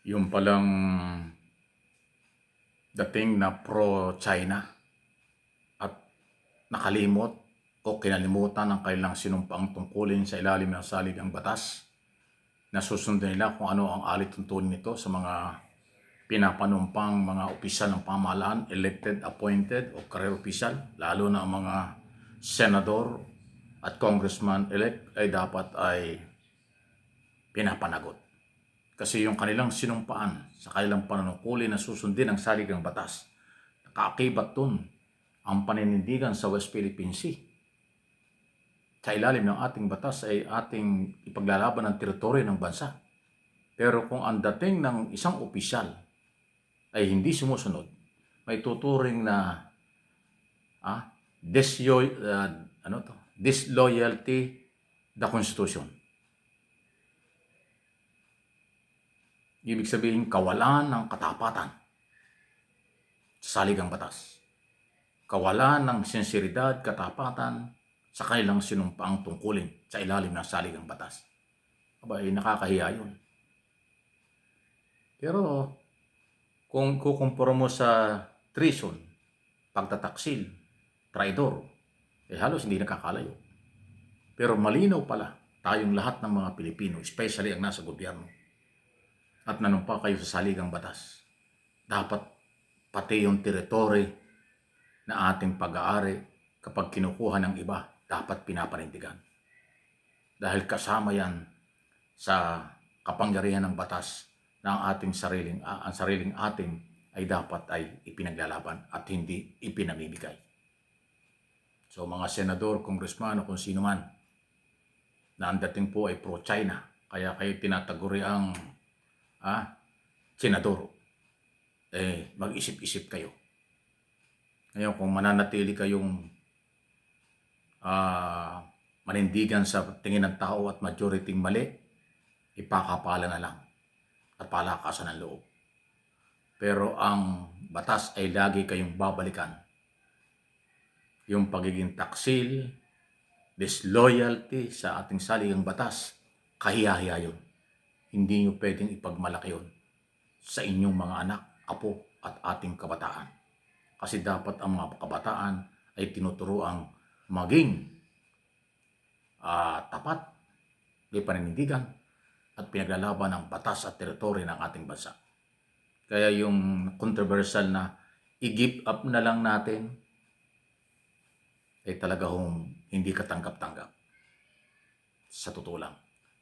Yung palang dating na pro-China at nakalimot o kinalimutan ng kailang sinumpaang tungkulin sa ilalim ng saligang batas na susundin nila kung ano ang alituntunin nito sa mga pinapanumpang mga opisyal ng pamahalaan, elected, appointed o career official, lalo na ang mga senador at congressman-elect ay dapat ay pinapanagot. Kasi yung kanilang sinumpaan sa kanilang panunungkulin na susundin ang saligang batas, nakaakibat dun ang paninindigan sa West Philippine Sea. Sa ilalim ng ating batas ay ating ipaglalaban ang teritoryo ng bansa. Pero kung ang dating ng isang opisyal ay hindi sumusunod, may tuturing na disloyalty the Constitution. Ibig sabihin, kawalan ng katapatan sa saligang batas. Kawalan ng sinseridad, katapatan sa kanilang sinumpaang tungkulin sa ilalim ng saligang batas. Aba, nakakahiya yun. Pero kung kukumpara mo sa treason, pagtataksil, traidor, halos hindi nakakalayo. Pero malinaw pala tayong lahat ng mga Pilipino, especially ang nasa gobyerno, at nanumpa kayo sa saligang batas. Dapat pati yung teritoryo na ating pag-aari kapag kinukuha ng iba, dapat pinapanindigan. Dahil kasama yan sa kapangyarihan ng batas na ang sariling atin ay dapat ay ipinaglalaban at hindi ipinamimigay. So mga senador, congressman o kung sino man na ang dating po ay pro-China, kaya kayo tinataguri ang senador, mag-isip-isip kayo. Ngayon, kung mananatili kayong manindigan sa tingin ng tao at majority mali, ipakapala na lang at palakasan ng loob. Pero ang batas ay lagi kayong babalikan. Yung pagiging taksil, disloyalty sa ating saligang batas, kahiya-hiya yun. Hindi nyo pwedeng ipagmalaki yun sa inyong mga anak, apo at ating kabataan. Kasi dapat ang mga kabataan ay tinuturoang maging tapat, may paninindigan at pinaglalaban ng batas at teritoryo ng ating bansa. Kaya yung controversial na i-give up na lang natin ay talaga hindi katanggap-tanggap. Sa totoo lang.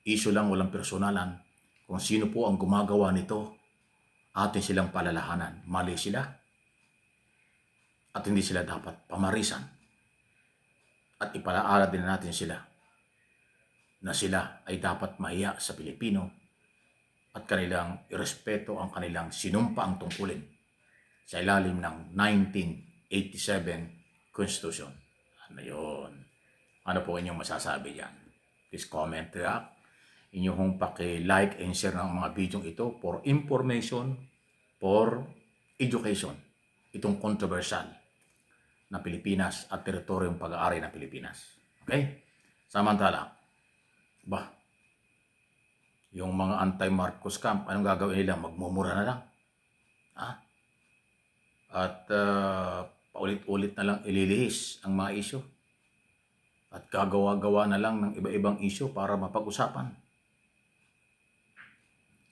Issue lang, walang personalan. Kung sino po ang gumagawa nito, atin silang palalahanan. Mali sila. At hindi sila dapat pamarisan. At ipalaala din natin sila na sila ay dapat mahiya sa Pilipino at kanilang irespeto ang kanilang sinumpaang tungkulin sa ilalim ng 1987 Constitution. Ano yun? Ano po inyong masasabi dyan? Please comment, react. Inyong paki-like and share ng mga video ito for information, for education. Itong controversial na Pilipinas at teritoryong pag-aari ng Pilipinas. Okay? Samantala, yung mga anti-Marcos camp, anong gagawin nila? Magmumura na lang. At paulit-ulit na lang ililihis ang mga isyo. At gagawa-gawa na lang ng iba-ibang isyo para mapag-usapan.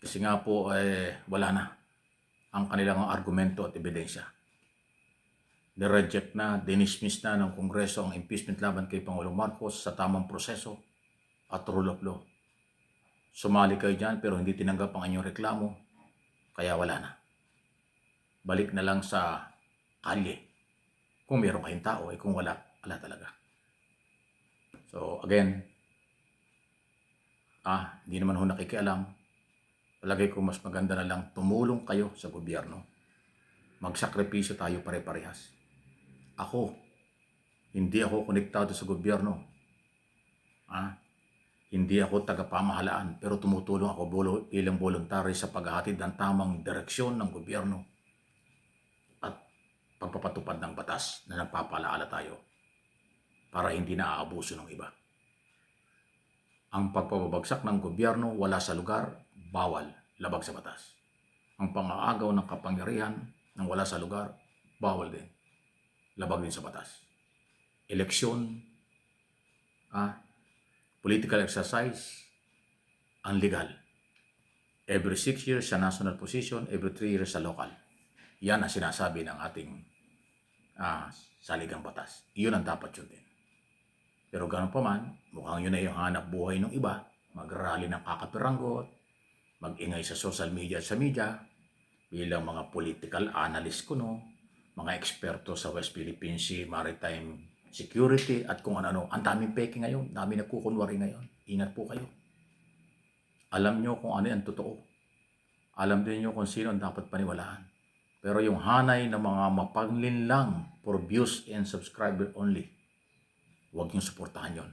Kasi nga po, wala na ang kanilang argumento at ebidensya. Nireject na, dinismiss na ng Kongreso ang impeachment laban kay Pangulong Marcos sa tamang proseso at rule of law. Sumali kayo dyan pero hindi tinanggap ang inyong reklamo, kaya wala na. Balik na lang sa kalye. Kung meron kayong tao, kung wala, wala talaga. So again, hindi naman ho nakikialam. Palagay ko mas maganda na lang tumulong kayo sa gobyerno. Magsakripisyo tayo pare-parehas. Hindi ako konektado sa gobyerno. Hindi ako tagapamahalaan, pero tumutulong ako bilang voluntary sa paghahatid ng tamang direksyon ng gobyerno at pagpapatupad ng batas na nagpapalaala tayo para hindi na aabuso ng iba. Ang pagpapabagsak ng gobyerno wala sa lugar, bawal, labag sa batas. ang pang-aagaw ng kapangyarihan ng wala sa lugar, bawal din. Labag din sa batas. Eleksyon, political exercise, unlegal. Every 6 years sa national position, every 3 years sa local. Yan ang sinasabi ng ating saligang batas. Iyon ang dapat yun din. Pero gano'n pa man, mukhang yun na yung hanap buhay ng iba, mag-rally ng kakapiranggot, mag-ingay sa social media at sa media, bilang mga political analyst mga eksperto sa West Philippine Sea, Maritime Security at kung ano-ano. Ang daming peke ngayon, daming nagkukunwari ngayon. Ingat po kayo. Alam nyo kung ano yung totoo. Alam din nyo kung sino ang dapat paniwalaan. Pero yung hanay ng mga mapanglinlang for views and subscriber only, huwag nyo suportahan yon.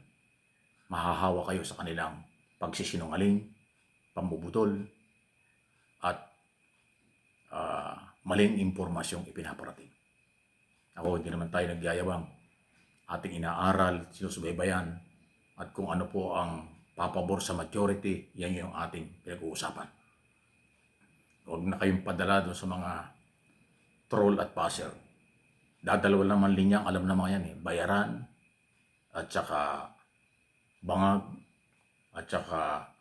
Mahahawa kayo sa kanilang pagsisinungaling, pambubutol, at maling impormasyong ipinaparating. Ako, hindi naman tayo nagyayabang. Ating inaaral, sinusubaybayan, at kung ano po ang papabor sa majority, yan yung ating pinag-uusapan. Huwag na kayong padala doon sa mga troll at buzzer. Dadalawa naman linyang, alam na mga yan bayaran, at saka bangag, at saka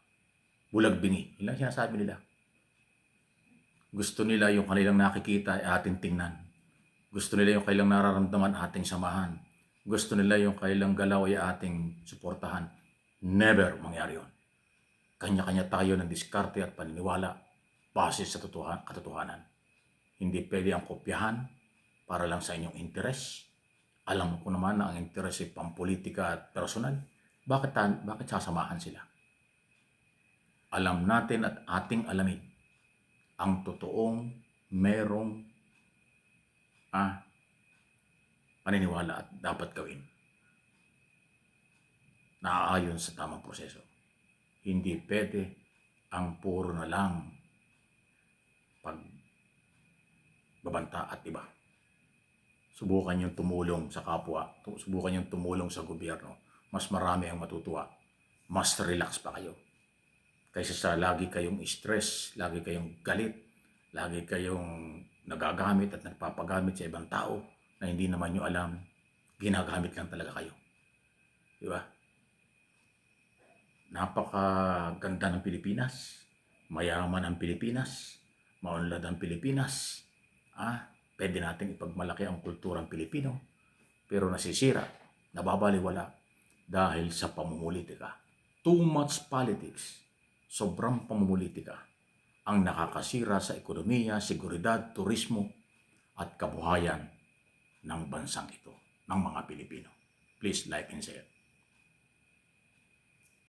bulag-bingi. Yun lang sinasabi nila. Gusto nila yung kanilang nakikita ay ating tingnan. Gusto nila yung kailang nararamdaman ating samahan. Gusto nila yung kailang galaw ay ating suportahan. Never mangyari yun. Kanya-kanya tayo ng diskarte at paniniwala base sa katotohanan. Hindi pwede ang kopyahan para lang sa inyong interes. Alam ko naman na ang interes ay pampolitika at personal. Bakit sasamahan sila? Alam natin at ating alamin ang totoong merong paniniwala at dapat gawin. Naaayon sa tamang proseso. Hindi pwede ang puro na lang pagbabanta at iba. Subukan yung tumulong sa kapwa, subukan yung tumulong sa gobyerno. Mas marami ang matutuwa. Mas relax pa kayo. Kaysa sa lagi kayong stress, lagi kayong galit, lagi kayong nagagamit at nagpapagamit sa ibang tao na hindi naman nyo alam, ginagamit lang talaga kayo. Di ba? Napakaganda ng Pilipinas, mayaman ang Pilipinas, maunlad ang Pilipinas. Pwede natin ipagmalaki ang kulturang Pilipino, pero nasisira, nababaliwala dahil sa pamumulitika. Too much politics, sobrang pamumulitika ang nakakasira sa ekonomiya, seguridad, turismo at kabuhayan ng bansang ito, ng mga Pilipino. Please like and share.